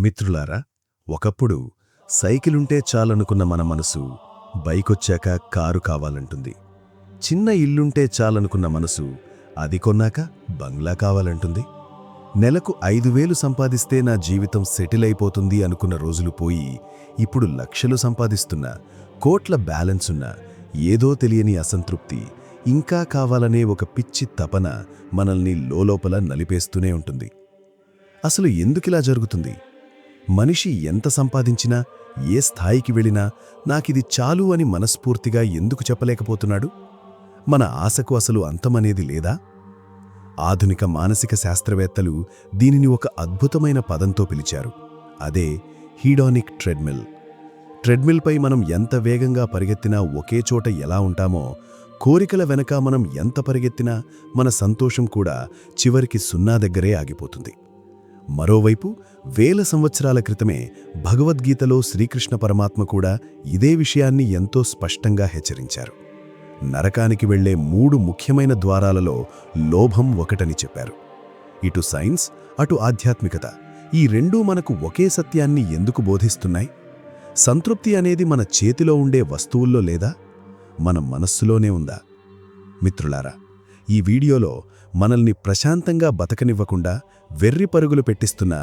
మిత్రులారా, ఒకప్పుడు సైకిలుంటే చాలనుకున్న మన మనసు బైకొచ్చాక కారు కావాలంటుంది. చిన్న ఇల్లుంటే చాలనుకున్న మనసు అది కొన్నాక బంగ్లా కావాలంటుంది. నెలకు 5,000 సంపాదిస్తే నా జీవితం సెటిల్ అయిపోతుంది అనుకున్న రోజులు పోయి ఇప్పుడు లక్షలు సంపాదిస్తున్నా, కోట్ల బ్యాలెన్సున్నా ఏదో తెలియని అసంతృప్తి, ఇంకా కావాలనే ఒక పిచ్చి తపన మనల్ని లోలోపల నలిపేస్తూనే ఉంటుంది. అసలు ఎందుకిలా జరుగుతుంది? మనిషి ఎంత సంపాదించినా, ఏ స్థాయికి వెళ్ళినా నాకిది చాలు అని మనస్ఫూర్తిగా ఎందుకు చెప్పలేకపోతున్నాడు? మన ఆశకు అసలు అంతమనేది లేదా? ఆధునిక మానసిక శాస్త్రవేత్తలు దీనిని ఒక అద్భుతమైన పదంతో పిలిచారు. అదే హీడానిక్ ట్రెడ్మిల్. ట్రెడ్మిల్పై మనం ఎంత వేగంగా పరిగెత్తినా ఒకే చోట ఎలా ఉంటామో, కోరికల వెనక మనం ఎంత పరిగెత్తినా మన సంతోషం కూడా చివరికి 0 దగ్గరే ఆగిపోతుంది. మరోవైపు వేల సంవత్సరాల క్రితమే భగవద్గీతలో శ్రీకృష్ణ పరమాత్మ కూడా ఇదే విషయాన్ని ఎంతో స్పష్టంగా హెచ్చరించారు. నరకానికి వెళ్లే 3 ముఖ్యమైన ద్వారాలలో లోభం ఒకటని చెప్పారు. ఇటు సైన్స్, అటు ఆధ్యాత్మికత, ఈ రెండూ మనకు ఒకే సత్యాన్ని ఎందుకు బోధిస్తున్నాయి? సంతృప్తి అనేది మన చేతిలో ఉండే వస్తువుల్లో లేదా, మన మనస్సులోనే ఉందా? మిత్రులారా, ఈ వీడియోలో మనల్ని ప్రశాంతంగా బతకనివ్వకుండా వెర్రి పరుగులు పెట్టిస్తున్న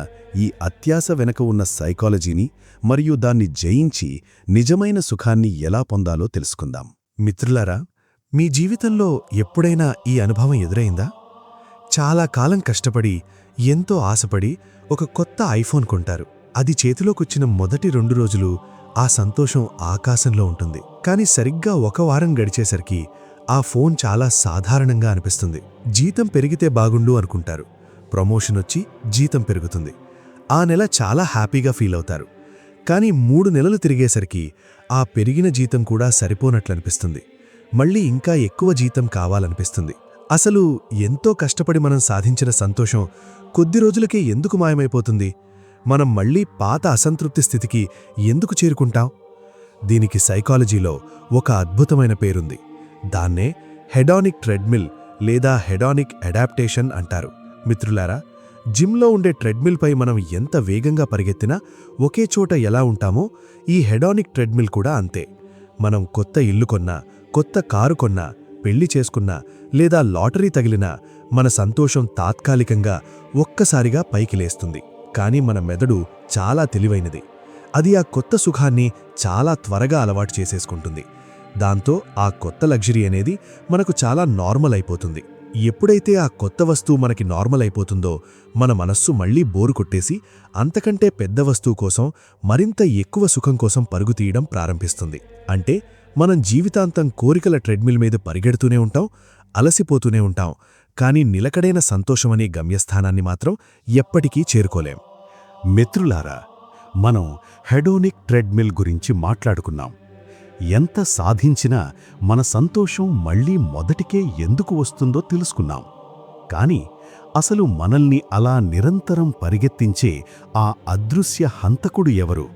ఈ అత్యాశ వెనక ఉన్న సైకాలజీని మరియు దాన్ని జయించి నిజమైన సుఖాన్ని ఎలా పొందాలో తెలుసుకుందాం. మిత్రులారా, మీ జీవితంలో ఎప్పుడైనా ఈ అనుభవం ఎదురైందా? చాలా కాలం కష్టపడి, ఎంతో ఆశపడి ఒక కొత్త ఐఫోన్ కొంటారు. అది చేతిలోకొచ్చిన మొదటి 2 రోజులు ఆ సంతోషం ఆకాశంలో ఉంటుంది. కానీ సరిగ్గా 1 వారం గడిచేసరికి ఆ ఫోన్ చాలా సాధారణంగా అనిపిస్తుంది. జీతం పెరిగితే బాగుండు అనుకుంటారు. ప్రమోషన్ వచ్చి జీతం పెరుగుతుంది. ఆ నెల చాలా హ్యాపీగా ఫీల్ అవుతారు. కానీ 3 నెలలు తిరిగేసరికి ఆ పెరిగిన జీతం కూడా సరిపోనట్లనిపిస్తుంది. మళ్ళీ ఇంకా ఎక్కువ జీతం కావాలనిపిస్తుంది. అసలు ఎంతో కష్టపడి మనం సాధించిన సంతోషం కొద్ది రోజులకే ఎందుకు మాయమైపోతుంది? మనం మళ్ళీ పాత అసంతృప్తి స్థితికి ఎందుకు చేరుకుంటాం? దీనికి సైకాలజీలో ఒక అద్భుతమైన పేరుంది. దాన్నే హెడానిక్ ట్రెడ్మిల్ లేదా హెడానిక్ అడాప్టేషన్ అంటారు. మిత్రులారా, జిమ్లో ఉండే ట్రెడ్మిల్పై మనం ఎంత వేగంగా పరిగెత్తినా ఒకే చోట ఎలా ఉంటామో, ఈ హెడానిక్ ట్రెడ్మిల్ కూడా అంతే. మనం కొత్త ఇల్లు కొన్నా, కొత్త కారు కొన్నా, పెళ్లి చేసుకున్నా లేదా లాటరీ తగిలినా మన సంతోషం తాత్కాలికంగా ఒక్కసారిగా పైకి లేస్తుంది. కానీ మన మెదడు చాలా తెలివైనది. అది ఆ కొత్త సుఖాన్ని చాలా త్వరగా అలవాటు చేసేసుకుంటుంది. దాంతో ఆ కొత్త లగ్జరీ అనేది మనకు చాలా నార్మల్ అయిపోతుంది. ఎప్పుడైతే ఆ కొత్త వస్తువు మనకి నార్మల్ అయిపోతుందో, మన మనస్సు మళ్లీ బోరు కొట్టేసి అంతకంటే పెద్ద వస్తువు కోసం, మరింత ఎక్కువ సుఖం కోసం పరుగు తీయడం ప్రారంభిస్తుంది. అంటే మనం జీవితాంతం కోరికల ట్రెడ్మిల్ మీద పరిగెడుతూనే ఉంటాం, అలసిపోతూనే ఉంటాం. కానీ నిలకడైన సంతోషమనే గమ్యస్థానాన్ని మాత్రం ఎప్పటికీ చేరుకోలేం. మిత్రులారా, మనం హెడోనిక్ ట్రెడ్మిల్ గురించి మాట్లాడుకున్నాం. ఎంత సాధించినా మన సంతోషం మళ్లీ మొదటికే ఎందుకు వస్తుందో తెలుసుకున్నాం. కాని అసలు మనల్ని అలా నిరంతరం పరిగెత్తించే ఆ అదృశ్య హంతకుడు ఎవరు?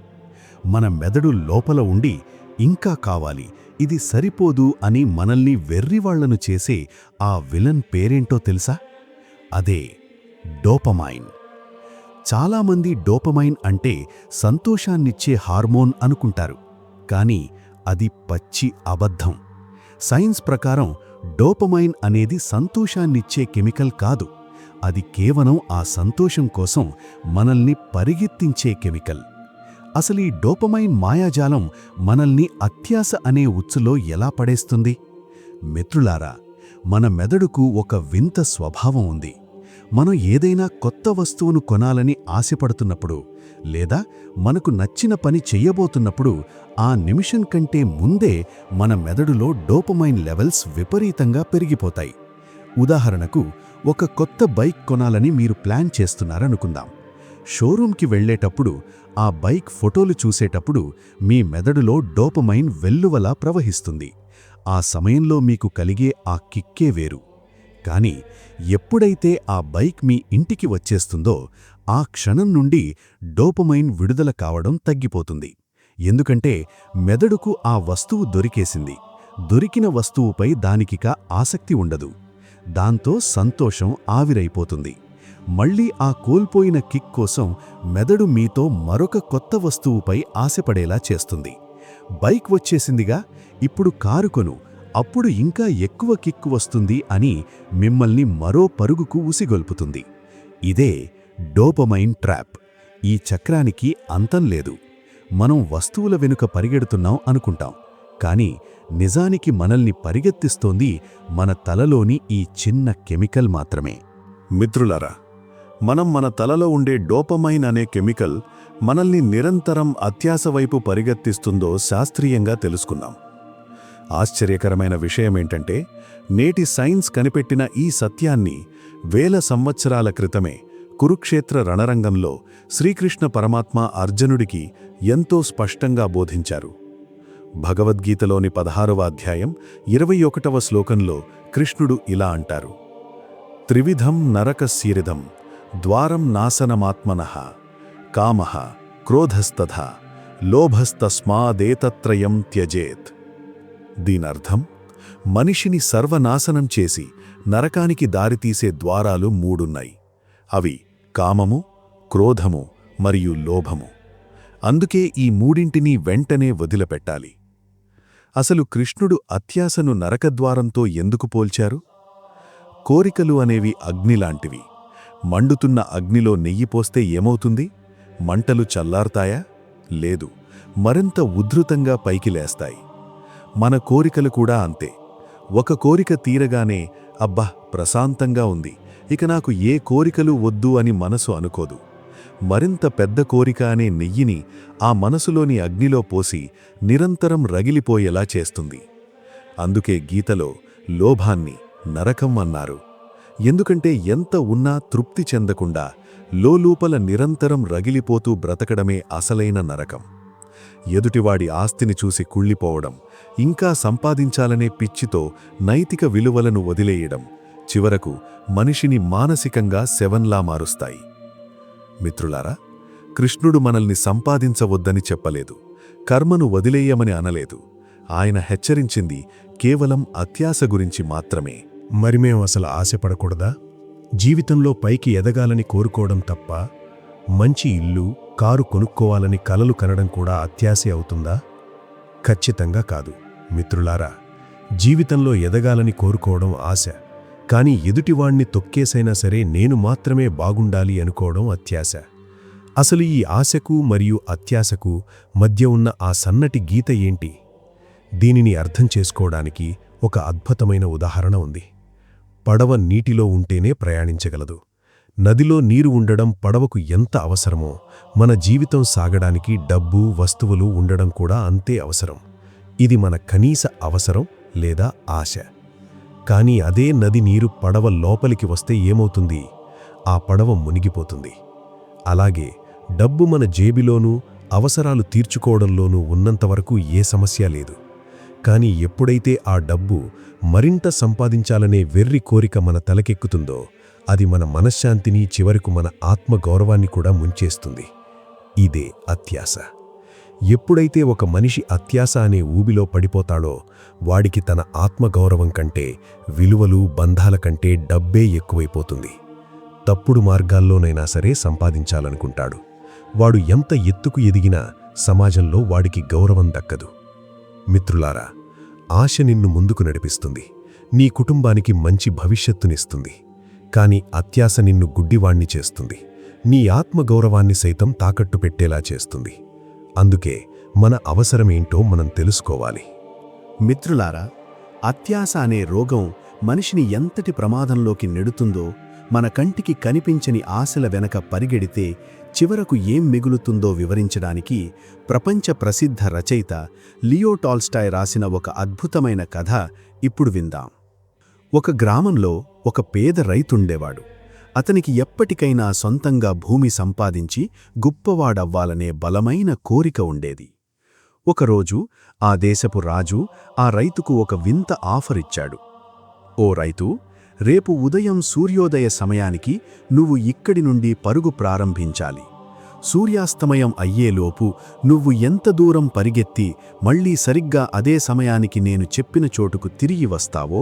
మన మెదడు లోపల ఉండి ఇంకా కావాలి, ఇది సరిపోదు అని మనల్ని వెర్రివాళ్లను చేసే ఆ విలన్ పేరేంటో తెలుసా? అదే డోపమైన్. చాలామంది డోపమైన్ అంటే సంతోషాన్నిచ్చే హార్మోన్ అనుకుంటారు. కానీ అది పచ్చి అబద్ధం. సైన్స్ ప్రకారం డోపమైన్ అనేది సంతోషాన్నిచ్చే కెమికల్ కాదు. అది కేవలం ఆ సంతోషం కోసం మనల్ని పరిగెత్తించే కెమికల్. అసలీ డోపమైన్ మాయాజాలం మనల్ని అత్యాశ అనే ఉచ్చులో ఎలా పడేస్తుంది? మిత్రులారా, మన మెదడుకు ఒక వింత స్వభావం ఉంది. మనం ఏదైనా కొత్త వస్తువును కొనాలని ఆశపడుతున్నప్పుడు, లేదా మనకు నచ్చిన పని చెయ్యబోతున్నప్పుడు ఆ నిమిషం కంటే ముందే మన మెదడులో డోపమైన్ లెవెల్స్ విపరీతంగా పెరిగిపోతాయి. ఉదాహరణకు, ఒక కొత్త బైక్ కొనాలని మీరు ప్లాన్ చేస్తున్నారనుకుందాం. షోరూంకి వెళ్లేటప్పుడు, ఆ బైక్ ఫోటోలు చూసేటప్పుడు మీ మెదడులో డోపమైన్ వెల్లువలా ప్రవహిస్తుంది. ఆ సమయంలో మీకు కలిగే ఆ కిక్కే వేరు. కానీ ఎప్పుడైతే ఆ బైక్ మీ ఇంటికి వచ్చేస్తుందో, ఆ క్షణం నుండి డోపమైన్ విడుదల కావడం తగ్గిపోతుంది. ఎందుకంటే మెదడుకు ఆ వస్తువు దొరికేసింది. దొరికిన వస్తువుపై దానికిక ఆసక్తి ఉండదు. దాంతో సంతోషం ఆవిరైపోతుంది. మళ్ళీ ఆ కోల్పోయిన కిక్ కోసం మెదడు మీతో మరొక కొత్త వస్తువుపై ఆశపడేలా చేస్తుంది. బైక్ వచ్చేసిందిగా, ఇప్పుడు కారు కొను, అప్పుడు ఇంకా ఎక్కువ కిక్ వస్తుంది అని మిమ్మల్ని మరో పరుగుకు ఉసిగొల్పుతుంది. ఇదే డోపమైన్ ట్రాప్. ఈ చక్రానికి అంతం లేదు. మనం వస్తువుల వెనుక పరిగెడుతున్నాం అనుకుంటాం, కానీ నిజానికి మనల్ని పరిగెత్తిస్తోంది మన తలలోని ఈ చిన్న కెమికల్ మాత్రమే. మిత్రులారా, మనం మన తలలో ఉండే డోపమైన్ అనే కెమికల్ మనల్ని నిరంతరం అత్యాశ వైపు పరిగెత్తిస్తుందో శాస్త్రీయంగా తెలుసుకున్నాం. ఆశ్చర్యకరమైన విషయమేంటంటే, నేటి సైన్స్ కనిపెట్టిన ఈ సత్యాన్ని వేల సంవత్సరాల క్రితమే కురుక్షేత్ర రణరంగంలో శ్రీకృష్ణ పరమాత్మ అర్జునుడికి ఎంతో స్పష్టంగా బోధించారు. భగవద్గీతలోని 16వ అధ్యాయం 21వ శ్లోకంలో కృష్ణుడు ఇలా అంటారు: త్రివిధం నరకస్యరిదం ద్వారం నాశనమాత్మనః కామః క్రోధస్తథా లోభస్తస్మాదేతత్రయం త్యజేత్. దీనర్థం, మనిషిని సర్వనాశనం చేసి నరకానికి దారితీసే ద్వారాలు మూడున్నాయి. అవి కామము, క్రోధము మరియు లోభము. అందుకే ఈ మూడింటినీ వెంటనే వదిలిపెట్టాలి. అసలు కృష్ణుడు అత్యాశను నరకద్వారంతో ఎందుకు పోల్చారు? కోరికలు అనేవి అగ్నిలాంటివి. మండుతున్న అగ్నిలో నెయ్యి పోస్తే ఏమవుతుంది? మంటలు చల్లారుతాయా? లేదు, మరింత ఉధృతంగా పైకి లేస్తాయి. మన కోరికలు కూడా అంతే. ఒక కోరిక తీరగానే అబ్బా ప్రశాంతంగా ఉంది, ఇక నాకు ఏ కోరికలు వద్దు అని మనసు అనుకోదు. మరింత పెద్ద కోరిక అనే నెయ్యిని ఆ మనసులోని అగ్నిలో పోసి నిరంతరం రగిలిపోయేలా చేస్తుంది. అందుకే గీతలో లోభాన్ని నరకం అన్నారు. ఎందుకంటే ఎంత ఉన్నా తృప్తి చెందకుండా లోలోపల నిరంతరం రగిలిపోతూ బ్రతకడమే అసలైన నరకం. ఎదుటివాడి ఆస్తిని చూసి కుళ్ళిపోవడం, ఇంకా సంపాదించాలనే పిచ్చితో నైతిక విలువలను వదిలేయడం చివరకు మనిషిని మానసికంగా శవంలా మారుస్తాయి. మిత్రులారా, కృష్ణుడు మనల్ని సంపాదించవద్దని చెప్పలేదు, కర్మను వదిలేయమని అనలేదు. ఆయన హెచ్చరించింది కేవలం అత్యాశ గురించి మాత్రమే. మరి మేం అసలు ఆశపడకూడదా? జీవితంలో పైకి ఎదగాలని కోరుకోవడం తప్ప మంచి ఇల్లు, కారు కొనుక్కోవాలని కలలు కనడం కూడా అత్యాశే అవుతుందా? ఖచ్చితంగా కాదు. మిత్రులారా, జీవితంలో ఎదగాలని కోరుకోవడం ఆశ, కానీ ఎదుటివాణ్ణి తొక్కేసైనా సరే నేను మాత్రమే బాగుండాలి అనుకోవడం అత్యాశ. అసలు ఈ ఆశకు మరియు అత్యాశకు మధ్య ఉన్న ఆ సన్నటి గీత ఏంటి? దీనిని అర్థం చేసుకోవడానికి ఒక అద్భుతమైన ఉదాహరణ ఉంది. పడవ నీటిలో ఉంటేనే ప్రయాణించగలదు. నదిలో నీరు ఉండడం పడవకు ఎంత అవసరమో, మన జీవితం సాగడానికి డబ్బు, వస్తువులు ఉండడం కూడా అంతే అవసరం. ఇది మన కనీస అవసరం లేదా ఆశ. కానీ అదే నది నీరు పడవ లోపలికి వస్తే ఏమవుతుంది? ఆ పడవ మునిగిపోతుంది. అలాగే డబ్బు మన జేబిలోనూ అవసరాలు తీర్చుకోవడంలోనూ ఉన్నంతవరకు ఏ సమస్య లేదు. కానీ ఎప్పుడైతే ఆ డబ్బు మరింత సంపాదించాలనే వెర్రి కోరిక మన తలకెక్కుతుందో, అది మన మనశ్శాంతిని, చివరకు మన ఆత్మగౌరవాన్ని కూడా ముంచేస్తుంది. ఇదే అత్యాశ. ఎప్పుడైతే ఒక మనిషి అత్యాశ అనే ఊబిలో పడిపోతాడో, వాడికి తన ఆత్మగౌరవం కంటే, విలువలు, బంధాల కంటే డబ్బే ఎక్కువైపోతుంది. తప్పుడు మార్గాల్లోనైనా సరే సంపాదించాలనుకుంటాడు. వాడు ఎంత ఎత్తుకు ఎదిగినా సమాజంలో వాడికి గౌరవం దక్కదు. మిత్రులారా, ఆశ నిన్ను ముందుకు నడిపిస్తుంది, నీ కుటుంబానికి మంచి భవిష్యత్తునిస్తుంది. కాని అత్యాశ నిన్ను గుడ్డివాణ్ణి చేస్తుంది, నీ ఆత్మగౌరవాన్ని సైతం తాకట్టు పెట్టేలా చేస్తుంది. అందుకే మన అవసరమేంటో మనం తెలుసుకోవాలి. మిత్రులారా, అత్యాశ అనే రోగం మనిషిని ఎంతటి ప్రమాదంలోకి నెడుతుందో, మన కంటికి కనిపించని ఆశల వెనక పరిగెడితే చివరకు ఏం మిగులుతుందో వివరించడానికి ప్రపంచ ప్రసిద్ధ రచయిత లియో టాల్స్టాయ్ రాసిన ఒక అద్భుతమైన కథ ఇప్పుడు విందాం. ఒక గ్రామంలో ఒక పేద రైతుండేవాడు. అతనికి ఎప్పటికైనా సొంతంగా భూమి సంపాదించి గొప్పవాడవ్వాలనే బలమైన కోరిక ఉండేది. ఒకరోజు ఆ దేశపు రాజు ఆ రైతుకు ఒక వింత ఆఫర్ ఇచ్చాడు. ఓ రైతూ, రేపు ఉదయం సూర్యోదయ సమయానికి నువ్వు ఇక్కడి నుండి పరుగు ప్రారంభించాలి. సూర్యాస్తమయం అయ్యేలోపు నువ్వు ఎంత దూరం పరిగెత్తి మళ్లీ సరిగ్గా అదే సమయానికి నేను చెప్పిన చోటుకు తిరిగి వస్తావో,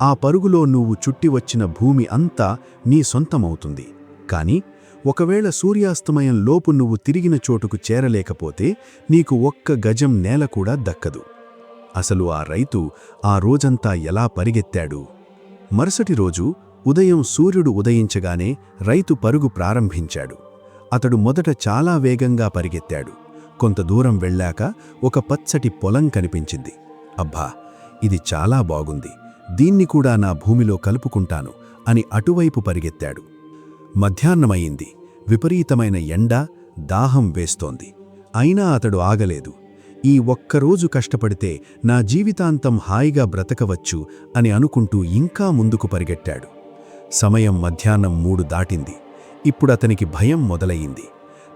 ఆ పరుగులో నువ్వు చుట్టివచ్చిన భూమి అంతా నీ సొంతమవుతుంది కాని ఒకవేళ సూర్యాస్తమయం లోపు నువ్వు తిరిగిన చోటుకు చేరలేకపోతే నీకు ఒక్క గజం నేల కూడా దక్కదు. అసలు ఆ రైతు ఆ రోజంతా ఎలా పరిగెత్తాడు? మరుసటి రోజు ఉదయం సూర్యుడు ఉదయించగానే రైతు పరుగు ప్రారంభించాడు. అతడు మొదట చాలా వేగంగా పరిగెత్తాడు. కొంత దూరం వెళ్ళాక ఒక పచ్చటి పొలం కనిపించింది. అబ్బా, ఇది చాలా బాగుంది, దీన్ని కూడా నా భూమిలో కలుపుకుంటాను అని అటువైపు పరిగెత్తాడు. మధ్యాహ్నమయింది. విపరీతమైన ఎండ, దాహం వేస్తోంది. అయినా అతడు ఆగలేదు. ఈ ఒక్కరోజు కష్టపడితే నా జీవితాంతం హాయిగా బ్రతకవచ్చు అని అనుకుంటూ ఇంకా ముందుకు పరిగెట్టాడు. సమయం మధ్యాహ్నం 3 దాటింది. ఇప్పుడతనికి భయం మొదలయింది.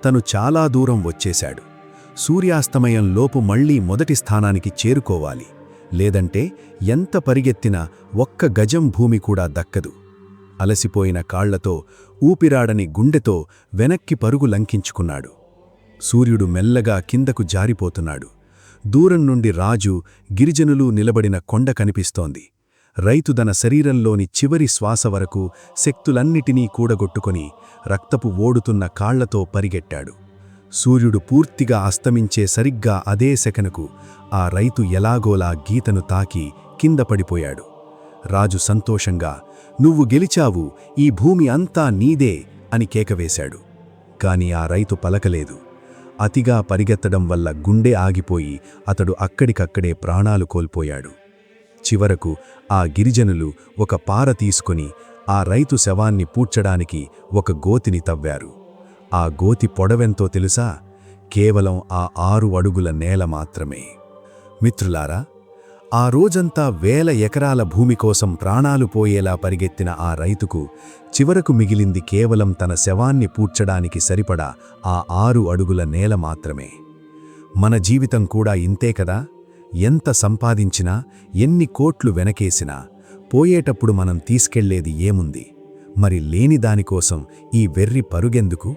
తను చాలా దూరం వచ్చేశాడు. సూర్యాస్తమయం లోపు మళ్లీ మొదటి స్థానానికి చేరుకోవాలి. లేదంటే ఎంత పరిగెత్తినా ఒక్క గజం భూమి కూడా దక్కదు. అలసిపోయిన కాళ్లతో, ఊపిరాడని గుండెతో వెనక్కి పరుగు లంకించుకున్నాడు. సూర్యుడు మెల్లగా కిందకు జారిపోతున్నాడు. దూరం నుండి రాజు, గిరిజనులు నిలబడిన కొండ కనిపిస్తోంది. రైతు తన శరీరంలోని చివరి శ్వాస వరకు శక్తులన్నిటినీ కూడగొట్టుకొని రక్తపు ఓడుతున్న కాళ్లతో పరిగెట్టాడు. సూర్యుడు పూర్తిగా అస్తమించే సరిగ్గా అదే సెకనుకు ఆ రైతు ఎలాగోలా గీతను తాకి కింద పడిపోయాడు. రాజు సంతోషంగా, "నువ్వు గెలిచావు, ఈ భూమి అంతా నీదే" అని కేకవేశాడు. కాని ఆ రైతు పలకలేదు. అతిగా పరిగెత్తడం వల్ల గుండె ఆగిపోయి అతడు అక్కడికక్కడే ప్రాణాలు కోల్పోయాడు. చివరకు ఆ గిరిజనులు ఒక పార తీసుకుని ఆ రైతు శవాన్ని పూడ్చడానికి ఒక గోతిని తవ్వారు. ఆ గోతి పొడవెంతో తెలుసా? కేవలం ఆ 6 అడుగుల నేల మాత్రమే. మిత్రులారా, ఆ రోజంతా వేల ఎకరాల భూమి కోసం ప్రాణాలు పోయేలా పరిగెత్తిన ఆ రైతుకు చివరకు మిగిలింది కేవలం తన శవాన్ని పూడ్చడానికి సరిపడా ఆ 6 అడుగుల నేల మాత్రమే. మన జీవితం కూడా ఇంతే కదా? ఎంత సంపాదించినా, ఎన్ని కోట్లు వెనకేసినా పోయేటప్పుడు మనం తీసుకెళ్లేది ఏముంది? మరి లేని దానికోసం ఈ వెర్రి పరుగెందుకు?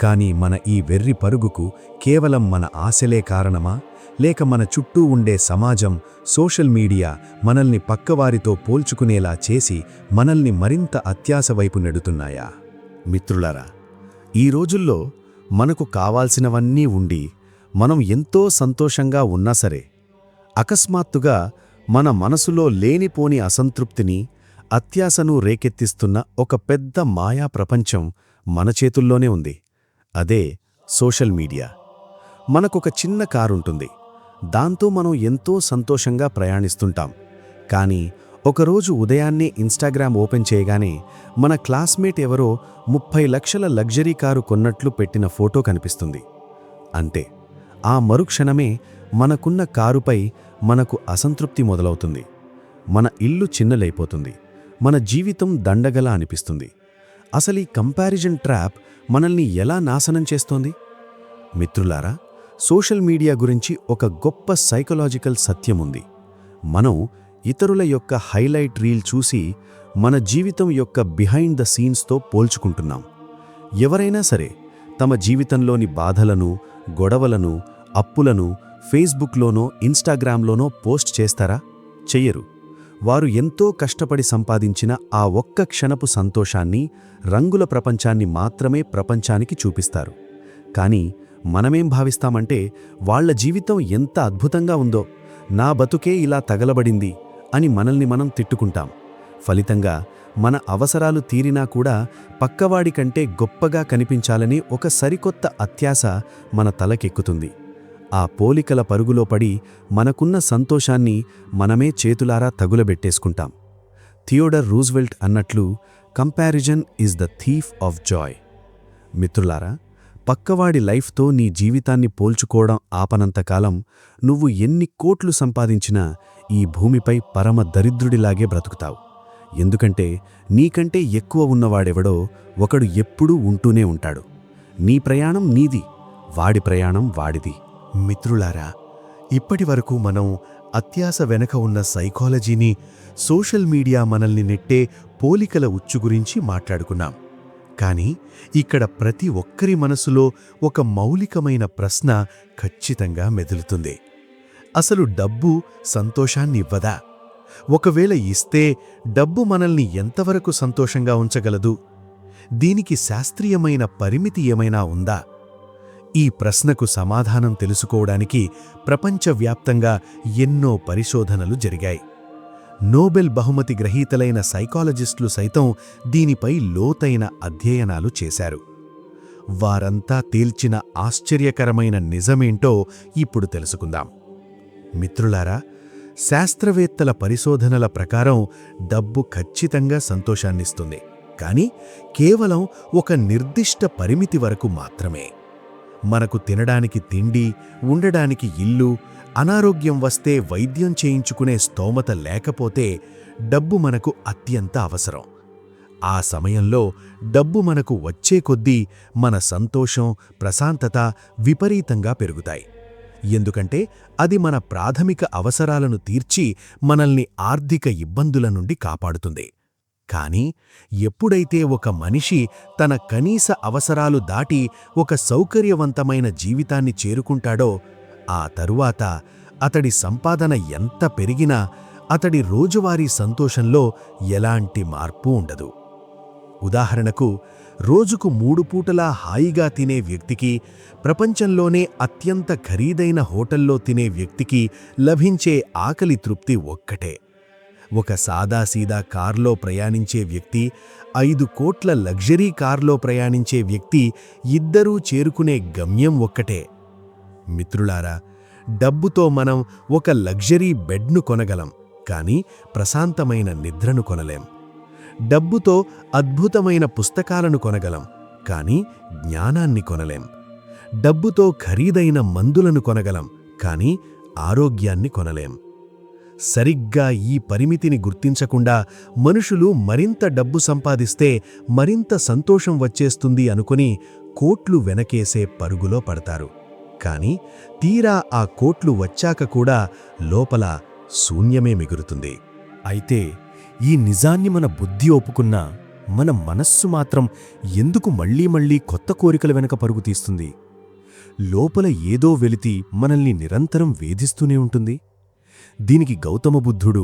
కాని మన ఈ వెర్రి పరుగుకు కేవలం మన ఆశలే కారణమా? లేక మన చుట్టూ ఉండే సమాజం, సోషల్ మీడియా మనల్ని పక్కవారితో పోల్చుకునేలా చేసి మనల్ని మరింత అత్యాశ వైపు నెడుతున్నాయా? మిత్రులారా, ఈ రోజుల్లో మనకు కావాల్సినవన్నీ ఉండి మనం ఎంతో సంతోషంగా ఉన్నా సరే, అకస్మాత్తుగా మన మనసులో లేనిపోని అసంతృప్తిని, అత్యాశను రేకెత్తిస్తున్న ఒక పెద్ద మాయా ప్రపంచం మన చేతుల్లోనే ఉంది. అదే సోషల్ మీడియా. మనకొక చిన్న కారుంటుంది. దాంతో మనం ఎంతో సంతోషంగా ప్రయాణిస్తుంటాం. కానీ ఒకరోజు ఉదయాన్నే ఇన్స్టాగ్రామ్ ఓపెన్ చేయగానే మన క్లాస్మేట్ ఎవరో 30 లక్షల లగ్జరీ కారు కొన్నట్లు పెట్టిన ఫోటో కనిపిస్తుంది. అంతే, ఆ మరుక్షణమే మనకున్న కారుపై మనకు అసంతృప్తి మొదలవుతుంది. మన ఇల్లు చిన్నలైపోతుంది. మన జీవితం దండగలా అనిపిస్తుంది. అసలీ కంపారిజన్ ట్రాప్ మనల్ని ఎలా నాశనం చేస్తోంది? మిత్రులారా, సోషల్ మీడియా గురించి ఒక గొప్ప సైకలాజికల్ సత్యముంది. మనం ఇతరుల యొక్క హైలైట్ రీల్ చూసి మన జీవితం యొక్క బిహైండ్ ద సీన్స్తో పోల్చుకుంటున్నాం. ఎవరైనా సరే తమ జీవితంలోని బాధలను, గొడవలను, అప్పులను ఫేస్బుక్లోనో, ఇన్స్టాగ్రామ్లోనో పోస్ట్ చేస్తారా? చెయ్యరు. వారు ఎంతో కష్టపడి సంపాదించిన ఆ ఒక్క క్షణపు సంతోషాన్ని, రంగుల ప్రపంచాన్ని మాత్రమే ప్రపంచానికి చూపిస్తారు. కానీ మనమేం భావిస్తామంటే, వాళ్ల జీవితం ఎంత అద్భుతంగా ఉందో, నా బతుకే ఇలా తగలబడింది అని మనల్ని మనం తిట్టుకుంటాం. ఫలితంగా మన అవసరాలు తీరినా కూడా పక్కవాడి కంటే గొప్పగా కనిపించాలని ఒక సరికొత్త అత్యాశ మన తలకెక్కుతుంది. ఆ పోలికల పరుగులో పడి మనకున్న సంతోషాన్ని మనమే చేతులారా తగులబెట్టేసుకుంటాం. థియోడర్ రూజ్వెల్ట్ అన్నట్లు, comparison is the thief of Joy. మిత్రులారా, పక్కవాడి లైఫ్తో నీ జీవితాన్ని పోల్చుకోవడం ఆపనంతకాలం నువ్వు ఎన్ని కోట్లు సంపాదించినా ఈ భూమిపై పరమ దరిద్రుడిలాగే బ్రతుకుతావు. ఎందుకంటే నీకంటే ఎక్కువ ఉన్నవాడెవడో ఒకడు ఎప్పుడూ ఉంటూనే ఉంటాడు. నీ ప్రయాణం నీది, వాడి ప్రయాణం వాడిది. మిత్రులారా, ఇప్పటివరకు మనం అత్యాశ వెనక ఉన్న సైకాలజీని, సోషల్ మీడియా మనల్ని నెట్టే పోలికల ఉచ్చు గురించి మాట్లాడుకున్నాం. కానీ ఇక్కడ ప్రతి ఒక్కరి మనసులో ఒక మౌలికమైన ప్రశ్న ఖచ్చితంగా మెదులుతుంది. అసలు డబ్బు సంతోషాన్నివ్వదా? ఒకవేళ ఇస్తే డబ్బు మనల్ని ఎంతవరకు సంతోషంగా ఉంచగలదు? దీనికి శాస్త్రీయమైన పరిమితి ఏమైనా ఉందా? ఈ ప్రశ్నకు సమాధానం తెలుసుకోవడానికి ప్రపంచవ్యాప్తంగా ఎన్నో పరిశోధనలు జరిగాయి. నోబెల్ బహుమతి గ్రహీతలైన సైకాలజిస్టులు సైతం దీనిపై లోతైన అధ్యయనాలు చేశారు. వారంతా తేల్చిన ఆశ్చర్యకరమైన నిజమేంటో ఇప్పుడు తెలుసుకుందాం. మిత్రులారా, శాస్త్రవేత్తల పరిశోధనల ప్రకారం డబ్బు ఖచ్చితంగా సంతోషాన్నిస్తుంది, కానీ కేవలం ఒక నిర్దిష్ట పరిమితి వరకు మాత్రమే. మనకు తినడానికి తిండి, ఉండడానికి ఇల్లు, అనారోగ్యం వస్తే వైద్యం చేయించుకునే స్తోమత లేకపోతే డబ్బు మనకు అత్యంత అవసరం. ఆ సమయంలో డబ్బు మనకు వచ్చే కొద్దీ మన సంతోషం, ప్రశాంతత విపరీతంగా పెరుగుతాయి. ఎందుకంటే అది మన ప్రాథమిక అవసరాలను తీర్చి మనల్ని ఆర్థిక ఇబ్బందుల నుండి కాపాడుతుంది. కానీ ఎప్పుడైతే ఒక మనిషి తన కనీస అవసరాలు దాటి ఒక సౌకర్యవంతమైన జీవితాన్ని చేరుకుంటాడో, ఆ తరువాత అతడి సంపాదన ఎంత పెరిగినా అతడి రోజువారీ సంతోషంలో ఎలాంటి మార్పు ఉండదు. ఉదాహరణకు, రోజుకు 3 పూటలా హాయిగా తినే వ్యక్తికి, ప్రపంచంలోనే అత్యంత ఖరీదైన హోటల్లో తినే వ్యక్తికి లభించే ఆకలి తృప్తి ఒక్కటే. ఒక సాదాసీదా కార్లో ప్రయాణించే వ్యక్తి, 5 కోట్ల లగ్జరీ కార్లో ప్రయాణించే వ్యక్తి ఇద్దరూ చేరుకునే గమ్యం ఒక్కటే. మిత్రులారా, డబ్బుతో మనం ఒక లగ్జరీ బెడ్ను కొనగలం, కానీ ప్రశాంతమైన నిద్రను కొనలేం. డబ్బుతో అద్భుతమైన పుస్తకాలను కొనగలం, కానీ జ్ఞానాన్ని కొనలేం. డబ్బుతో ఖరీదైన మందులను కొనగలం, కానీ ఆరోగ్యాన్ని కొనలేం. సరిగ్గా ఈ పరిమితిని గుర్తించకుండా మనుషులు మరింత డబ్బు సంపాదిస్తే మరింత సంతోషం వచ్చేస్తుంది అనుకుని కోట్లు వెనకేసే పరుగులో పడతారు. కానీ తీరా ఆ కోట్లు వచ్చాక కూడా లోపల శూన్యమే మిగులుతుంది. అయితే ఈ నిజాన్ని మన బుద్ధి ఒప్పుకున్నా మన మనస్సు మాత్రం ఎందుకు మళ్లీ మళ్లీ కొత్త కోరికల వెనక పరుగు తీస్తుంది? లోపల ఏదో వెలితి మనల్ని నిరంతరం వేధిస్తూనే ఉంటుంది. దీనికి గౌతమ బుద్ధుడు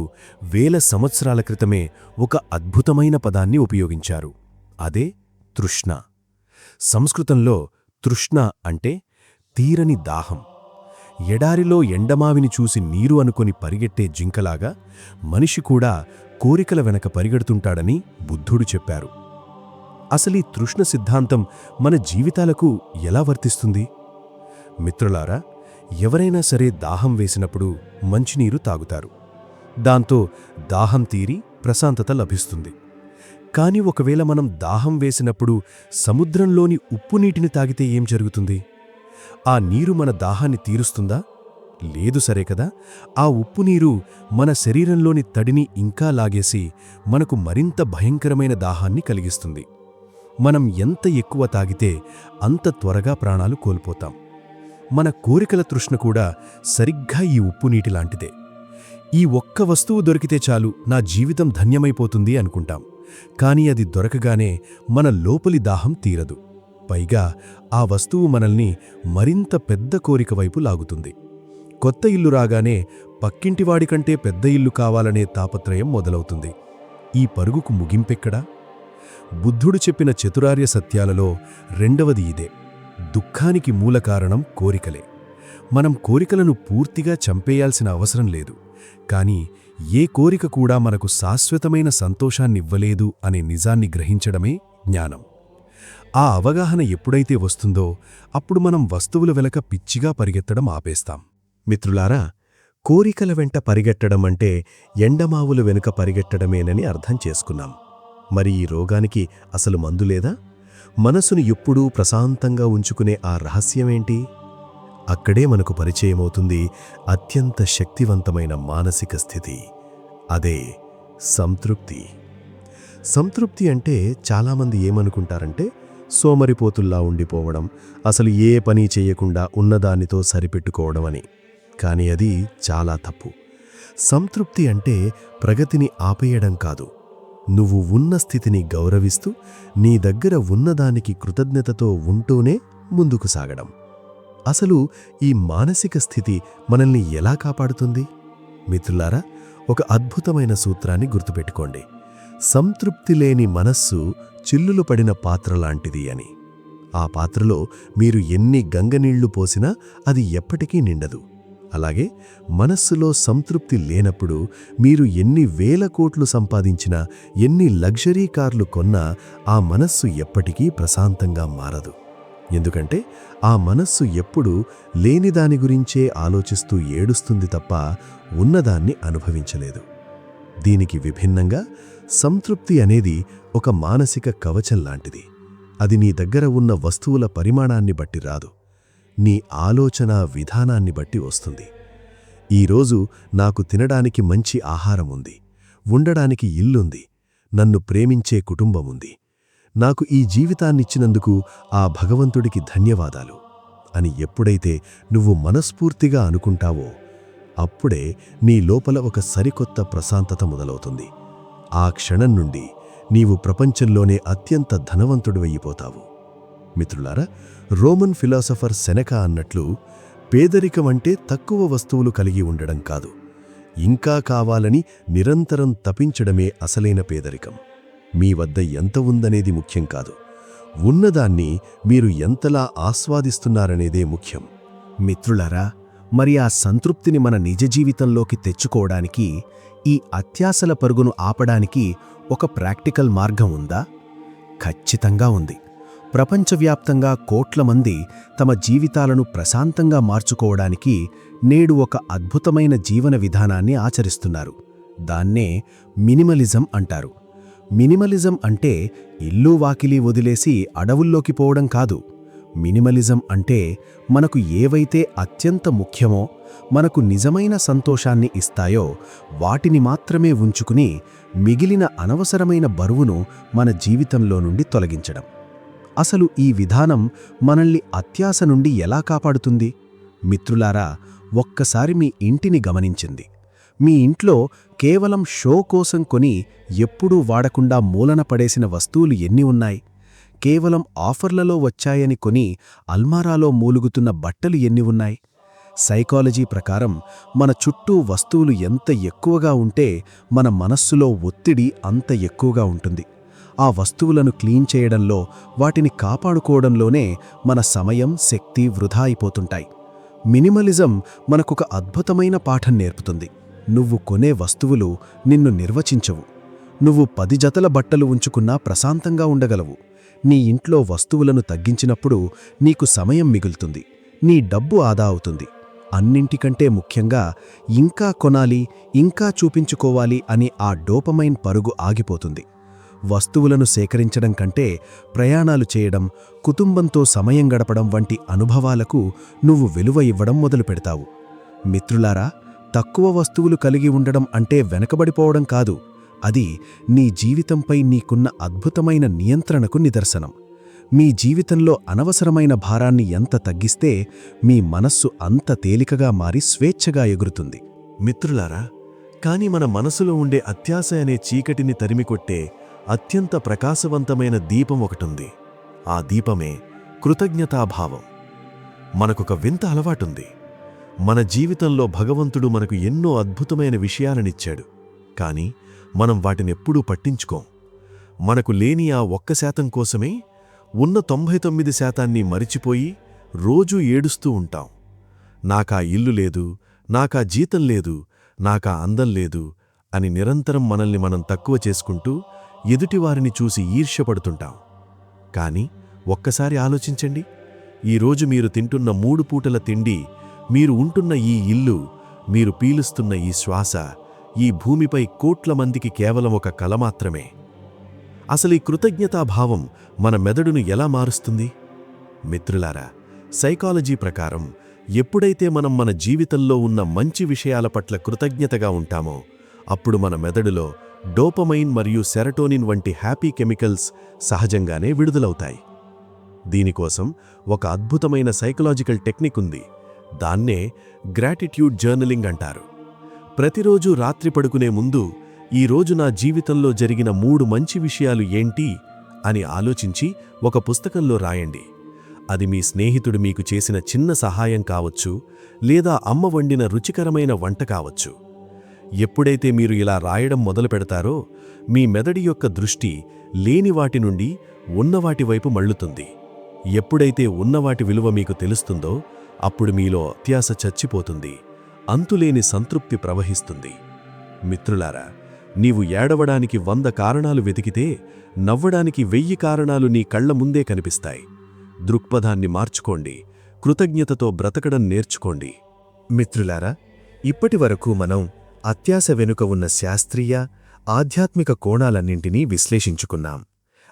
వేల సంవత్సరాల క్రితమే ఒక అద్భుతమైన పదాన్ని ఉపయోగించారు. అదే తృష్ణ. సంస్కృతంలో తృష్ణ అంటే తీరని దాహం. ఎడారిలో ఎండమావిని చూసి నీరు అనుకొని పరిగెట్టే జింకలాగా మనిషి కూడా కోరికల వెనక పరిగెడుతుంటాడని బుద్ధుడు చెప్పారు. అసలీ తృష్ణ సిద్ధాంతం మన జీవితాలకు ఎలా వర్తిస్తుంది? మిత్రులారా, ఎవరైనా సరే దాహం వేసినప్పుడు మంచినీరు తాగుతారు. దాంతో దాహం తీరి ప్రశాంతత లభిస్తుంది. కాని ఒకవేళ మనం దాహం వేసినప్పుడు సముద్రంలోని ఉప్పు నీటిని తాగితే ఏం జరుగుతుంది? ఆ నీరు మన దాహాన్ని తీరుస్తుందా? లేదు, సరే కదా. ఆ ఉప్పు నీరు మన శరీరంలోని తడిని ఇంకా లాగేసి మనకు మరింత భయంకరమైన దాహాన్ని కలిగిస్తుంది. మనం ఎంత ఎక్కువ తాగితే అంత త్వరగా ప్రాణాలు కోల్పోతాం. మన కోరికల తృష్ణ కూడా సరిగ్గా ఈ ఉప్పు నీటి లాంటిదే. ఈ ఒక్క వస్తువు దొరికితే చాలు, నా జీవితం ధన్యమైపోతుంది అనుకుంటాం. కాని అది దొరకగానే మన లోపలి దాహం తీరదు. పైగా ఆ వస్తువు మనల్ని మరింత పెద్ద కోరిక వైపు లాగుతుంది. కొత్త ఇల్లు రాగానే పక్కింటివాడికంటే పెద్ద ఇల్లు కావాలనే తాపత్రయం మొదలవుతుంది. ఈ పరుగుకు ముగింపెక్కడా? బుద్ధుడు చెప్పిన చతురార్య సత్యాలలో రెండవది ఇదే. దుఃఖానికి మూల కారణం కోరికలే. మనం కోరికలను పూర్తిగా చంపేయాల్సిన అవసరం లేదు. కాని ఏ కోరిక కూడా మనకు శాశ్వతమైన సంతోషాన్నివ్వలేదు అనే నిజాన్ని గ్రహించడమే జ్ఞానం. ఆ అవగాహన ఎప్పుడైతే వస్తుందో అప్పుడు మనం వస్తువుల వెనక పిచ్చిగా పరిగెత్తడం ఆపేస్తాం. మిత్రులారా, కోరికల వెంట పరిగెట్టడం అంటే ఎండమావుల వెనుక పరిగెట్టడమేనని అర్థం చేసుకున్నాం. మరి ఈ రోగానికి అసలు మందు లేదా? మనసును ఎప్పుడూ ప్రశాంతంగా ఉంచుకునే ఆ రహస్యమేంటి? అక్కడే మనకు పరిచయమవుతుంది అత్యంత శక్తివంతమైన మానసిక స్థితి. అదే సంతృప్తి. సంతృప్తి అంటే చాలామంది ఏమనుకుంటారంటే సోమరిపోతుల్లా ఉండిపోవడం, అసలు ఏ పని చేయకుండా ఉన్నదానితో సరిపెట్టుకోవడం అని. కాని అది చాలా తప్పు. సంతృప్తి అంటే ప్రగతిని ఆపేయడం కాదు. నువ్వు ఉన్న స్థితిని గౌరవిస్తూ నీ దగ్గర ఉన్నదానికి కృతజ్ఞతతో ఉంటూనే ముందుకు సాగడం. అసలు ఈ మానసిక స్థితి మనల్ని ఎలా కాపాడుతుంది? మిత్రులారా, ఒక అద్భుతమైన సూత్రాన్ని గుర్తుపెట్టుకోండి. సంతృప్తి లేని మనస్సు చిల్లులు పడిన పాత్రలాంటిది అని. ఆ పాత్రలో మీరు ఎన్ని గంగనీళ్లు పోసినా అది ఎప్పటికీ నిండదు. అలాగే మనస్సులో సంతృప్తి లేనప్పుడు మీరు ఎన్ని వేల కోట్లు సంపాదించినా, ఎన్ని లగ్జరీ కార్లు కొన్నా ఆ మనస్సు ఎప్పటికీ ప్రశాంతంగా మారదు. ఎందుకంటే ఆ మనస్సు ఎప్పుడూ లేనిదాని గురించే ఆలోచిస్తూ ఏడుస్తుంది తప్ప ఉన్నదాన్ని అనుభవించలేదు. దీనికి విభిన్నంగా సంతృప్తి అనేది ఒక మానసిక కవచం లాంటిది. అది నీ దగ్గర ఉన్న వస్తువుల పరిమాణాన్ని బట్టి రాదు, నీ ఆలోచన విధానాన్ని బట్టి వస్తుంది. ఈరోజు నాకు తినడానికి మంచి ఆహారం ఉంది, ఉండడానికి ఇల్లుంది, నన్ను ప్రేమించే కుటుంబముంది, నాకు ఈ జీవితాన్నిచ్చినందుకు ఆ భగవంతుడికి ధన్యవాదాలు అని ఎప్పుడైతే నువ్వు మనస్ఫూర్తిగా అనుకుంటావో అప్పుడే నీ లోపల ఒక సరికొత్త ప్రశాంతత మొదలవుతుంది. ఆ క్షణం నుండి నీవు ప్రపంచంలోనే అత్యంత ధనవంతుడివైపోతావు. మిత్రులారా, రోమన్ ఫిలాసఫర్ సెనెకా అన్నట్లు పేదరికమంటే తక్కువ వస్తువులు కలిగి ఉండడం కాదు, ఇంకా కావాలని నిరంతరం తపించడమే అసలైన పేదరికం. మీ వద్ద ఎంత ఉందనేది ముఖ్యం కాదు, ఉన్నదాన్ని మీరు ఎంతలా ఆస్వాదిస్తున్నారనేదే ముఖ్యం. మిత్రులారా, మరి ఆ సంతృప్తిని మన నిజ జీవితంలోకి తెచ్చుకోవడానికి, ఈ అత్యాశల పరుగును ఆపడానికి ఒక ప్రాక్టికల్ మార్గం ఉందా? ఖచ్చితంగా ఉంది. ప్రపంచవ్యాప్తంగా కోట్ల మంది తమ జీవితాలను ప్రశాంతంగా మార్చుకోవడానికి నేడు ఒక అద్భుతమైన జీవన విధానాన్ని ఆచరిస్తున్నారు. దాన్నే మినిమలిజం అంటారు. మినిమలిజం అంటే ఇల్లు వాకిలి వదిలేసి అడవుల్లోకి పోవడం కాదు. మినిమలిజం అంటే మనకు ఏవైతే అత్యంత ముఖ్యమో, మనకు నిజమైన సంతోషాన్ని ఇస్తాయో వాటిని మాత్రమే ఉంచుకుని మిగిలిన అనవసరమైన బరువును మన జీవితంలో నుండి తొలగించడం. అసలు ఈ విధానం మనల్ని అత్యాశ నుండి ఎలా కాపాడుతుంది? మిత్రులారా, ఒక్కసారి మీ ఇంటిని గమనించింది. మీ ఇంట్లో కేవలం షో కోసం కొని ఎప్పుడూ వాడకుండా మూలన పడేసిన వస్తువులు ఎన్ని ఉన్నాయి? కేవలం ఆఫర్లలో వచ్చాయని కొని అల్మారాలో మూలుగుతున్న బట్టలు ఎన్ని ఉన్నాయి? సైకాలజీ ప్రకారం మన చుట్టూ వస్తువులు ఎంత ఎక్కువగా ఉంటే మన మనస్సులో ఒత్తిడి అంత ఎక్కువగా ఉంటుంది. ఆ వస్తువులను క్లీన్ చేయడంలో, వాటిని కాపాడుకోవడంలోనే మన సమయం, శక్తి వృధా అయిపోతుంటాయి. మినిమలిజం మనకొక అద్భుతమైన పాఠం నేర్పుతుంది. నువ్వు కొనే వస్తువులు నిన్ను నిర్వచించవు. నువ్వు 10 జతల బట్టలు ఉంచుకున్నా ప్రశాంతంగా ఉండగలవు. నీ ఇంట్లో వస్తువులను తగ్గించినప్పుడు నీకు సమయం మిగులుతుంది, నీ డబ్బు ఆదా అవుతుంది. అన్నింటికంటే ముఖ్యంగా ఇంకా కొనాలి, ఇంకా చూపించుకోవాలి అని ఆ డోపమైన్ పరుగు ఆగిపోతుంది. వస్తువులను సేకరించడం కంటే ప్రయాణాలు చేయడం, కుటుంబంతో సమయం గడపడం వంటి అనుభవాలకు నువ్వు విలువ ఇవ్వడం మొదలుపెడతావు. మిత్రులారా, తక్కువ వస్తువులు కలిగి ఉండడం అంటే వెనకబడిపోవడం కాదు, అది నీ జీవితంపై నీకున్న అద్భుతమైన నియంత్రణకు నిదర్శనం. మీ జీవితంలో అనవసరమైన భారాన్ని ఎంత తగ్గిస్తే మీ మనస్సు అంత తేలికగా మారి స్వేచ్ఛగా ఎగురుతుంది. మిత్రులారా, కాని మన మనసులో ఉండే అత్యాశ అనే చీకటిని తరిమికొట్టే అత్యంత ప్రకాశవంతమైన దీపం ఒకటుంది. ఆ దీపమే కృతజ్ఞతాభావం. మనకొక వింత అలవాటుంది. మన జీవితంలో భగవంతుడు మనకు ఎన్నో అద్భుతమైన విషయాలనిచ్చాడు, కాని మనం వాటినెప్పుడూ పట్టించుకోం. మనకు లేని ఆ 1% కోసమే ఉన్న 99% మరిచిపోయి రోజూ ఏడుస్తూ ఉంటాం. నాకా ఇల్లు లేదు, నాకా జీతం లేదు, నాకా అందం లేదు అని నిరంతరం మనల్ని మనం తక్కువ చేసుకుంటూ ఎదుటివారిని చూసి ఈర్ష్యపడుతుంటాం. కాని ఒక్కసారి ఆలోచించండి, ఈరోజు మీరు తింటున్న 3 పూటల తిండి, మీరు ఉంటున్న ఈ ఇల్లు, మీరు పీలుస్తున్న ఈ శ్వాస, ఈ భూమిపై కోట్ల మందికి కేవలం ఒక కల మాత్రమే. అసలు ఈ కృతజ్ఞతాభావం మన మెదడును ఎలా మారుస్తుంది? మిత్రులారా, సైకాలజీ ప్రకారం ఎప్పుడైతే మనం మన జీవితంలో ఉన్న మంచి విషయాల పట్ల కృతజ్ఞతగా ఉంటామో అప్పుడు మన మెదడులో డోపమైన్ మరియు సెరటోనిన్ వంటి హ్యాపీ కెమికల్స్ సహజంగానే విడుదలవుతాయి. దీనికోసం ఒక అద్భుతమైన సైకలాజికల్ టెక్నిక్ ఉంది. దాన్నే గ్రాటిట్యూడ్ జర్నలింగ్ అంటారు. ప్రతిరోజు రాత్రి పడుకునే ముందు ఈరోజు నా జీవితంలో జరిగిన 3 మంచి విషయాలు ఏంటి అని ఆలోచించి ఒక పుస్తకంలో రాయండి. అది మీ స్నేహితుడు మీకు చేసిన చిన్న సహాయం కావచ్చు, లేదా అమ్మ వండిన రుచికరమైన వంట కావచ్చు. ఎప్పుడైతే మీరు ఇలా రాయడం మొదలు పెడతారో మీ మెదడి యొక్క దృష్టి లేని వాటి నుండి ఉన్నవాటి వైపు మళ్ళుతుంది. ఎప్పుడైతే ఉన్నవాటి విలువ మీకు తెలుస్తుందో అప్పుడు మీలో అత్యాశ చచ్చిపోతుంది, అంతులేని సంతృప్తి ప్రవహిస్తుంది. మిత్రులారా, నీవు ఏడవడానికి 100 కారణాలు వెతికితే నవ్వడానికి 1000 కారణాలు నీ కళ్ల ముందే కనిపిస్తాయి. దృక్పథాన్ని మార్చుకోండి, కృతజ్ఞతతో బ్రతకడం నేర్చుకోండి. మిత్రులారా, ఇప్పటివరకు మనం అత్యాశ వెనుక ఉన్న శాస్త్రీయ, ఆధ్యాత్మిక కోణాలన్నింటినీ విశ్లేషించుకున్నాం.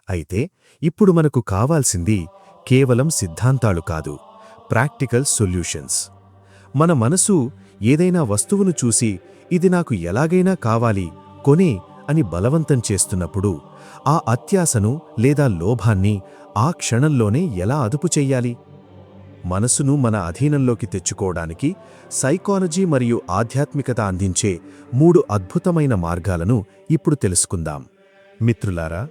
అయితే ఇప్పుడు మనకు కావాల్సింది కేవలం సిద్ధాంతాలు కాదు, ప్రాక్టికల్ సొల్యూషన్స్. మన మనసు ఏదైనా వస్తువును చూసి ఇది నాకు ఎలాగైనా కావాలి, కొనే అని బలవంతం చేస్తున్నప్పుడు ఆ అత్యాశను లేదా లోభాన్ని ఆ క్షణంలోనే ఎలా అదుపు చెయ్యాలి? మనసును మన అధీనంలోకి తెచ్చుకోవడానికి సైకాలజీ మరియు ఆధ్యాత్మికత అందించే 3 అద్భుతమైన మార్గాలను ఇప్పుడు తెలుసుకుందాం. మిత్రులారా,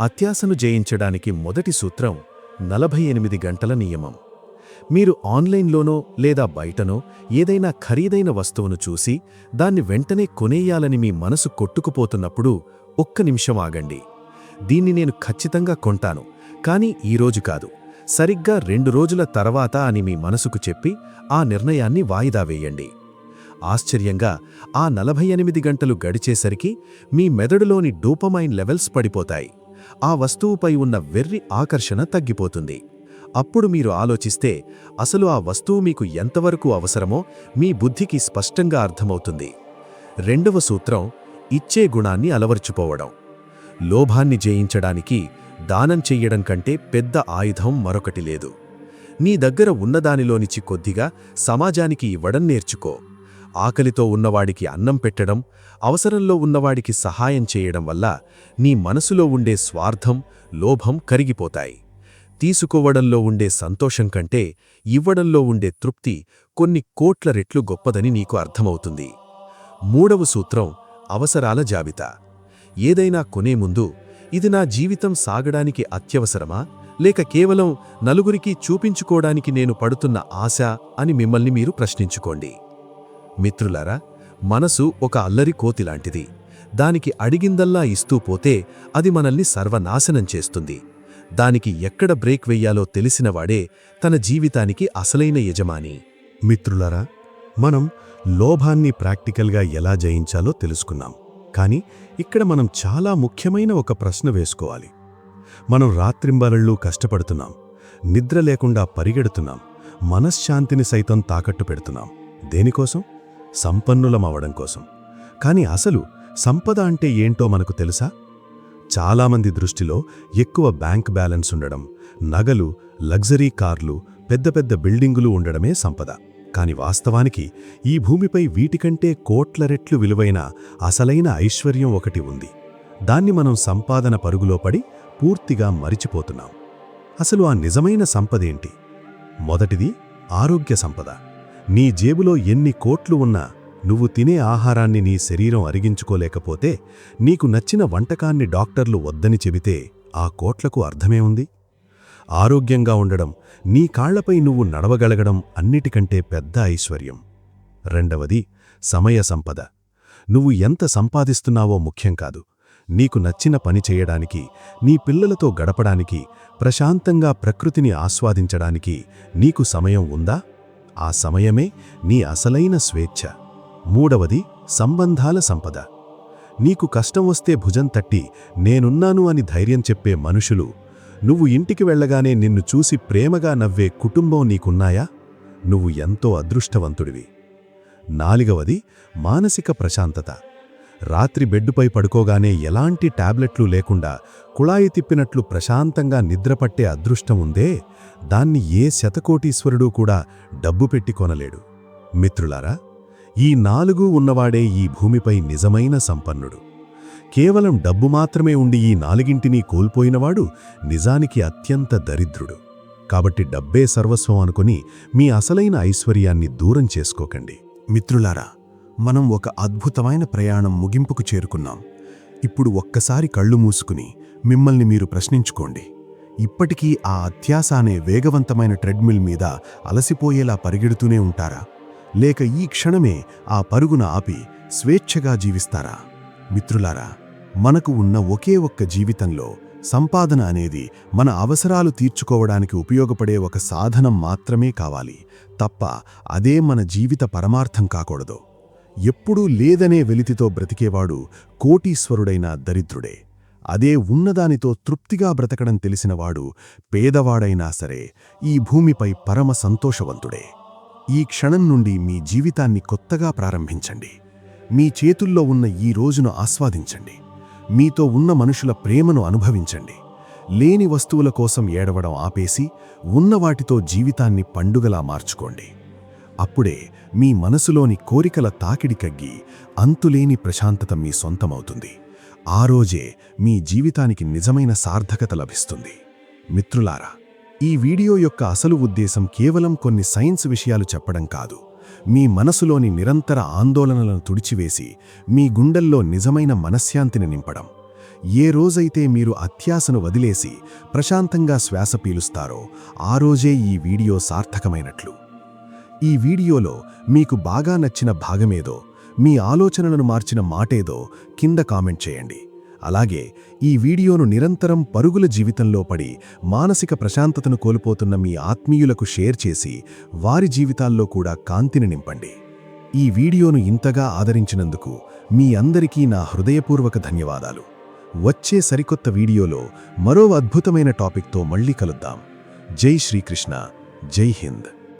అత్యాశను జయించడానికి మొదటి సూత్రం 48 గంటల నియమం. మీరు ఆన్లైన్లోనో లేదా బయటనో ఏదైనా ఖరీదైన వస్తువును చూసి దాన్ని వెంటనే కొనేయాలని మీ మనసు కొట్టుకుపోతున్నప్పుడు ఒక్క నిమిషం ఆగండి. దీన్ని నేను ఖచ్చితంగా కొంటాను, కానీ ఈరోజు కాదు, సరిగ్గా 2 రోజుల తర్వాత అని మీ మనసుకు చెప్పి ఆ నిర్ణయాన్ని వాయిదా వేయండి. ఆశ్చర్యంగా ఆ 48 గంటలు గడిచేసరికి మీ మెదడులోని డోపమైన్ లెవెల్స్ పడిపోతాయి. ఆ వస్తువుపై ఉన్న వెర్రి ఆకర్షణ తగ్గిపోతుంది. అప్పుడు మీరు ఆలోచిస్తే అసలు ఆ వస్తువు మీకు ఎంతవరకు అవసరమో మీ బుద్ధికి స్పష్టంగా అర్థమవుతుంది. రెండవ సూత్రం ఇచ్చే గుణాన్ని అలవర్చుకోవడం. లోభాన్ని జయించడానికి దానం చెయ్యడం కంటే పెద్ద ఆయుధం మరొకటి లేదు. నీ దగ్గర ఉన్నదానిలోనిచి కొద్దిగా సమాజానికి ఇవ్వడం నేర్చుకో. ఆకలితో ఉన్నవాడికి అన్నం పెట్టడం, అవసరంలో ఉన్నవాడికి సహాయం చేయడం వల్ల నీ మనసులో ఉండే స్వార్థం, లోభం కరిగిపోతాయి. తీసుకోవడంలో ఉండే సంతోషం కంటే ఇవ్వడంలో ఉండే తృప్తి కొన్ని కోట్ల రెట్లు గొప్పదని నీకు అర్థమవుతుంది. మూడవ సూత్రం అవసరాల జాబితా. ఏదైనా కొనే ముందు ఇది నా జీవితం సాగడానికి అత్యవసరమా, లేక కేవలం నలుగురికి చూపించుకోవడానికి నేను పడుతున్న ఆశ అని మిమ్మల్ని మీరు ప్రశ్నించుకోండి. మిత్రులారా, మనసు ఒక అల్లరి కోతిలాంటిది. దానికి అడిగిందల్లా ఇస్తూ పోతే అది మనల్ని సర్వనాశనం చేస్తుంది. దానికి ఎక్కడ బ్రేక్ వెయ్యాలో తెలిసినవాడే తన జీవితానికి అసలైన యజమాని. మిత్రులారా, మనం లోభాన్ని ప్రాక్టికల్గా ఎలా జయించాలో తెలుసుకున్నాం. కానీ ఇక్కడ మనం చాలా ముఖ్యమైన ఒక ప్రశ్న వేసుకోవాలి. మనం రాత్రింబవళ్లూ కష్టపడుతున్నాం, నిద్ర లేకుండా పరిగెడుతున్నాం, మనశ్శాంతిని సైతం తాకట్టు పెడుతున్నాం. దేనికోసం? సంపన్నులమవడం కోసం. కానీ అసలు సంపద అంటే ఏంటో మనకు తెలుసా? చాలామంది దృష్టిలో ఎక్కువ బ్యాంక్ బ్యాలెన్స్ ఉండడం, నగలు, లగ్జరీ కార్లు, పెద్ద పెద్ద బిల్డింగులు ఉండడమే సంపద. కాని వాస్తవానికి ఈ భూమిపై వీటికంటే కోట్ల రెట్లు విలువైన అసలైన ఐశ్వర్యం ఒకటి ఉంది. దాన్ని మనం సంపాదన పరుగులో పడి పూర్తిగా మరిచిపోతున్నాం. అసలు ఆ నిజమైన సంపదేంటి? మొదటిది ఆరోగ్య సంపద. నీ జేబులో ఎన్ని కోట్లు ఉన్నా నువ్వు తినే ఆహారాన్ని నీ శరీరం అరిగించుకోలేకపోతే, నీకు నచ్చిన వంటకాన్ని డాక్టర్లు వద్దని చెబితే ఆ కోట్లకు అర్థమే ఉంది? ఆరోగ్యంగా ఉండడం, నీ కాళ్లపై నువ్వు నడవగలగడం అన్నిటికంటే పెద్ద ఐశ్వర్యం. రెండవది సమయ సంపద. నువ్వు ఎంత సంపాదిస్తున్నావో ముఖ్యం కాదు. నీకు నచ్చిన పని చేయడానికి, నీ పిల్లలతో గడపడానికి, ప్రశాంతంగా ప్రకృతిని ఆస్వాదించడానికి నీకు సమయం ఉందా? ఆ సమయమే నీ అసలైన స్వేచ్ఛ. మూడవది సంబంధాల సంపద. నీకు కష్టం వస్తే భుజం తట్టి నేనున్నాను అని ధైర్యం చెప్పే మనుషులు, నువ్వు ఇంటికి వెళ్ళగానే నిన్ను చూసి ప్రేమగా నవ్వే కుటుంబం నీకున్నాయా? నువ్వు ఎంతో అదృష్టవంతుడివి. నాలుగవది మానసిక ప్రశాంతత. రాత్రి బెడ్డుపై పడుకోగానే ఎలాంటి టాబ్లెట్లు లేకుండా కుళాయి తిప్పినట్లు ప్రశాంతంగా నిద్రపట్టే అదృష్టం ఉందే, దాన్ని ఏ శతకోటీశ్వరుడూ కూడా డబ్బు పెట్టి కొనలేడు. మిత్రులారా, ఈ 4 ఉన్నవాడే ఈ భూమిపై నిజమైన సంపన్నుడు. కేవలం డబ్బు మాత్రమే ఉండి ఈ 4ంటినీ కోల్పోయినవాడు నిజానికి అత్యంత దరిద్రుడు. కాబట్టి డబ్బే సర్వస్వం అనుకుని మీ అసలైన ఐశ్వర్యాన్ని దూరం చేసుకోకండి. మిత్రులారా, మనం ఒక అద్భుతమైన ప్రయాణం ముగింపుకు చేరుకున్నాం. ఇప్పుడు ఒక్కసారి కళ్ళు మూసుకుని మిమ్మల్ని మీరు ప్రశ్నించుకోండి. ఇప్పటికీ ఆ అత్యాశ అనే వేగవంతమైన ట్రెడ్మిల్ మీద అలసిపోయేలా పరిగెడుతూనే ఉంటారా? లేక ఈ క్షణమే ఆ పరుగున ఆపి స్వేచ్ఛగా జీవిస్తారా? మిత్రులారా, మనకు ఉన్న ఒకే ఒక్క జీవితంలో సంపాదన అనేది మన అవసరాలు తీర్చుకోవడానికి ఉపయోగపడే ఒక సాధనం మాత్రమే కావాలి తప్ప అదే మన జీవిత పరమార్థం కాకూడదు. ఎప్పుడూ లేదనే వెలితితో బ్రతికేవాడు కోటీశ్వరుడైన దరిద్రుడే. అదే ఉన్నదానితో తృప్తిగా బ్రతకడం తెలిసినవాడు పేదవాడైనా సరే ఈ భూమిపై పరమ సంతోషవంతుడే. ఈ క్షణం నుండి మీ జీవితాన్ని కొత్తగా ప్రారంభించండి. మీ చేతుల్లో ఉన్న ఈ రోజును ఆస్వాదించండి. మీతో ఉన్న మనుషుల ప్రేమను అనుభవించండి. లేని వస్తువుల కోసం ఏడవడం ఆపేసి ఉన్నవాటితో జీవితాన్ని పండుగలా మార్చుకోండి. అప్పుడే మీ మనసులోని కోరికల తాకిడి కగ్గి అంతులేని ప్రశాంతత మీ సొంతమవుతుంది. ఆ రోజే మీ జీవితానికి నిజమైన సార్థకత లభిస్తుంది. మిత్రులారా, ఈ వీడియో యొక్క అసలు ఉద్దేశం కేవలం కొన్ని సైన్స్ విషయాలు చెప్పడం కాదు. మీ మనసులోని నిరంతర ఆందోళనలను తుడిచివేసి మీ గుండెల్లో నిజమైన మనశ్శాంతిని నింపడం. ఏ రోజైతే మీరు అత్యాశను వదిలేసి ప్రశాంతంగా శ్వాస పీలుస్తారో ఆ రోజే ఈ వీడియో సార్థకమైనట్లు. ఈ వీడియోలో మీకు బాగా నచ్చిన భాగమేదో, మీ ఆలోచనలను మార్చిన మాటేదో కింద కామెంట్ చేయండి. అలాగే ఈ వీడియోను నిరంతరం పరుగుల జీవితంలో పడి మానసిక ప్రశాంతతను కోల్పోతున్న మీ ఆత్మీయులకు షేర్ చేసి వారి జీవితాల్లో కూడా కాంతిని నింపండి. ఈ వీడియోను ఇంతగా ఆదరించినందుకు మీ అందరికీ నా హృదయపూర్వక ధన్యవాదాలు. వచ్చే సరికొత్త వీడియోలో మరో అద్భుతమైన టాపిక్తో మళ్ళీ కలుద్దాం. జై శ్రీకృష్ణ, జై హింద్.